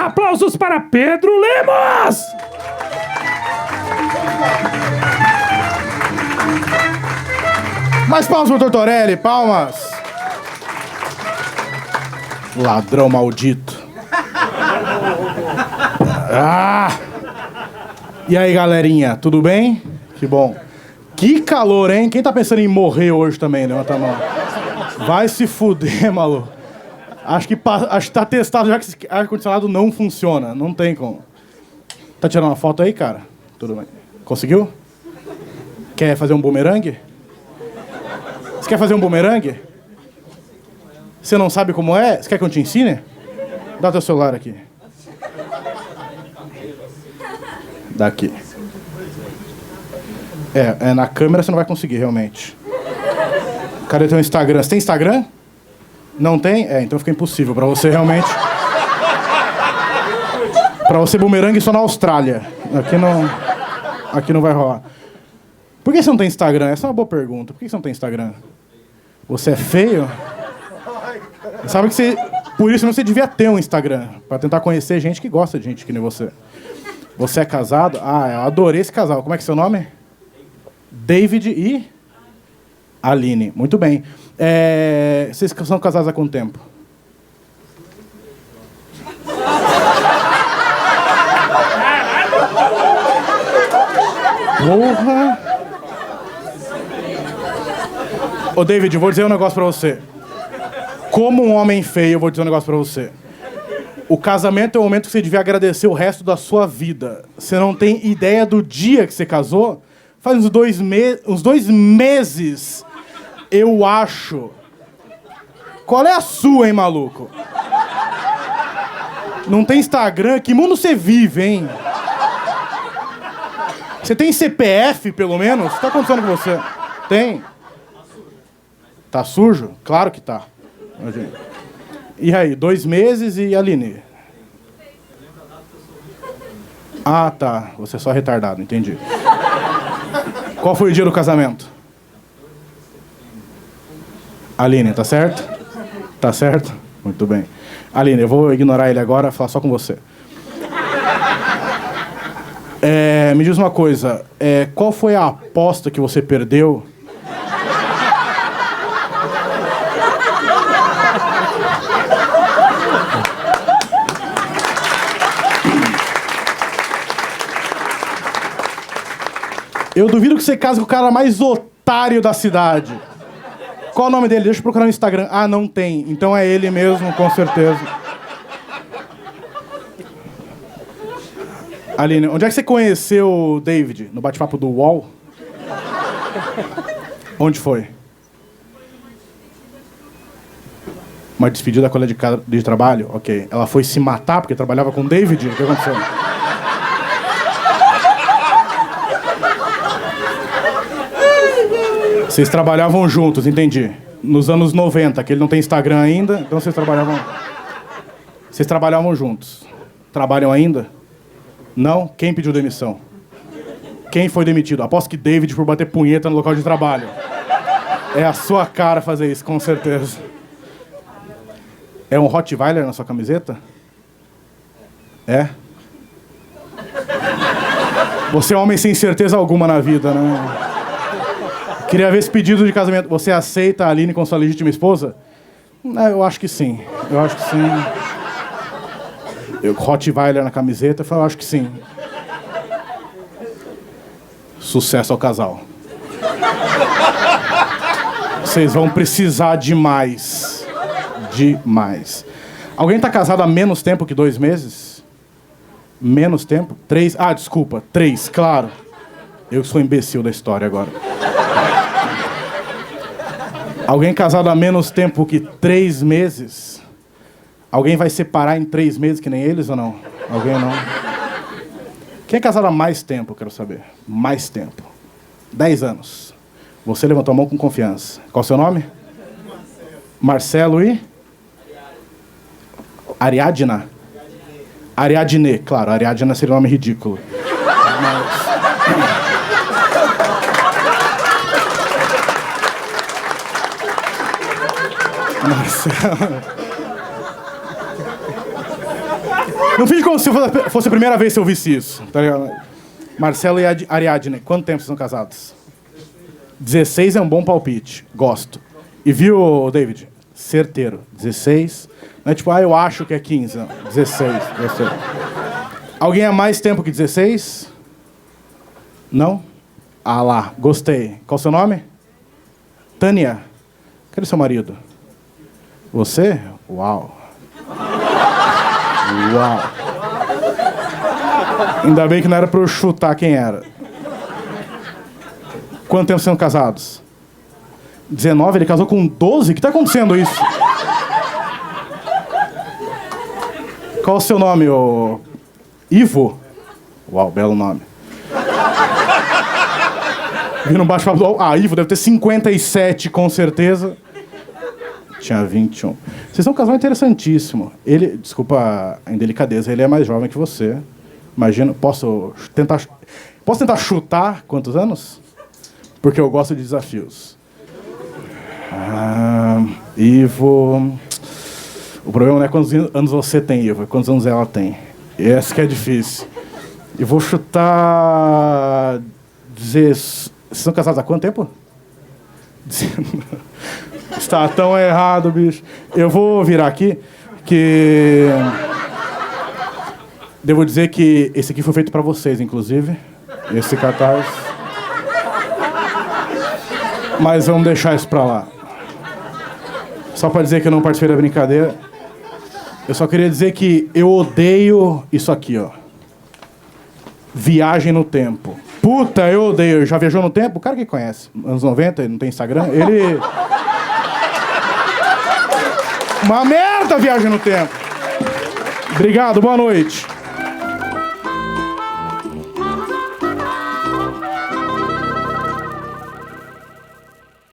aplausos para Pedro Lemos! Mais palmas pro Tortorelli, palmas! Ladrão maldito. E aí, galerinha, tudo bem? Que bom. Que calor, hein? Quem tá pensando em morrer hoje também? Levanta a mão. Vai se fuder, maluco. Acho que tá testado já que esse ar-condicionado não funciona. Não tem como. Tá tirando uma foto aí, cara? Tudo bem. Conseguiu? Quer fazer um bumerangue? Você quer fazer um bumerangue? Você não sabe como é? Você quer que eu te ensine? Dá teu celular aqui. Daqui. Na câmera você não vai conseguir, realmente. Cadê teu Instagram? Você tem Instagram? Não tem? Então fica impossível pra você, realmente. Pra você, bumerangue só na Austrália. Aqui não vai rolar. Por que você não tem Instagram? Essa é uma boa pergunta. Por que você não tem Instagram? Você é feio? Sabe que você... Por isso você devia ter um Instagram. Pra tentar conhecer gente que gosta de gente que nem você. Você é casado? Eu adorei esse casal. Como é que é seu nome? David e... Aline. Muito bem. Vocês são casados há quanto tempo? Porra! Ô, David, eu vou dizer um negócio pra você. Como um homem feio, eu vou dizer um negócio pra você. O casamento é o momento que você devia agradecer o resto da sua vida. Você não tem ideia do dia que você casou? Faz uns 2 meses, eu acho. Qual é a sua, hein, maluco? Não tem Instagram? Que mundo você vive, hein? Você tem CPF, pelo menos? O que tá acontecendo com você? Tem? Tá sujo? Claro que tá. E aí, 2 meses e Aline? Tá. Você é só retardado, entendi. Qual foi o dia do casamento? Aline, tá certo? Tá certo? Muito bem. Aline, eu vou ignorar ele agora, falar só com você. Me diz uma coisa. Qual foi a aposta que você perdeu? Eu duvido que você case com o cara mais otário da cidade. Qual o nome dele? Deixa eu procurar no Instagram. Não tem. Então é ele mesmo, com certeza. Aline, onde é que você conheceu o David? No bate-papo do UOL? Onde foi? Uma despedida da colega de trabalho? Ok. Ela foi se matar porque trabalhava com o David? O que aconteceu? Vocês trabalhavam juntos, entendi. Nos anos 90, que ele não tem Instagram ainda, então vocês trabalhavam juntos. Trabalham ainda? Não? Quem pediu demissão? Quem foi demitido? Aposto que David por bater punheta no local de trabalho. É a sua cara fazer isso, com certeza. É um Rottweiler na sua camiseta? É? Você é um homem sem certeza alguma na vida, né? Queria ver esse pedido de casamento. Você aceita a Aline como sua legítima esposa? Eu acho que sim. Eu acho que sim. Rottweiler na camiseta, eu acho que sim. Sucesso ao casal. Vocês vão precisar demais. Demais. Alguém tá casado há menos tempo que 2 meses? Menos tempo? 3? Desculpa. 3, claro. Eu sou imbecil da história agora. Alguém casado há menos tempo que 3 meses? Alguém vai separar em 3 meses que nem eles ou não? Alguém não? Quem é casado há mais tempo, eu quero saber. Mais tempo. 10 anos. Você levantou a mão com confiança. Qual é o seu nome? Marcelo e? Ariadna? Ariadne, claro. Ariadna seria um nome ridículo. Marcelo. Não finge como se fosse a primeira vez que eu ouvisse isso, tá ligado? Marcelo e Ariadne, quanto tempo vocês são casados? 16 é um bom palpite. Gosto. E viu, David? Certeiro. 16. Não é tipo, eu acho que é 15. Não. 16. Alguém há mais tempo que 16? Não? Ah lá, gostei. Qual o seu nome? Tânia. Cadê seu marido? Você? Uau. Uau. Ainda bem que não era pra eu chutar quem era. Quanto tempo são casados? 19? Ele casou com 12? O que tá acontecendo isso? Qual o seu nome, ô... Ivo? Uau, belo nome. Vi no bate-papo do... Ivo deve ter 57, com certeza. Tinha 21. Vocês são um casal interessantíssimo. Ele, desculpa a indelicadeza, ele é mais jovem que você. Imagina, posso tentar chutar quantos anos? Porque eu gosto de desafios. Ivo... O problema não é quantos anos você tem, Ivo, é quantos anos ela tem. Esse que é difícil. E vou chutar... Vocês são casados há quanto tempo? Está tão errado, bicho. Eu vou virar aqui, que... Devo dizer que esse aqui foi feito pra vocês, inclusive. Esse cartaz. Mas vamos deixar isso pra lá. Só pra dizer que eu não participei da brincadeira. Eu só queria dizer que eu odeio isso aqui, ó. Viagem no tempo. Puta, eu odeio. Já viajou no tempo? O cara que conhece. Anos 90, não tem Instagram. Ele... Uma merda a viagem no tempo. Obrigado, boa noite.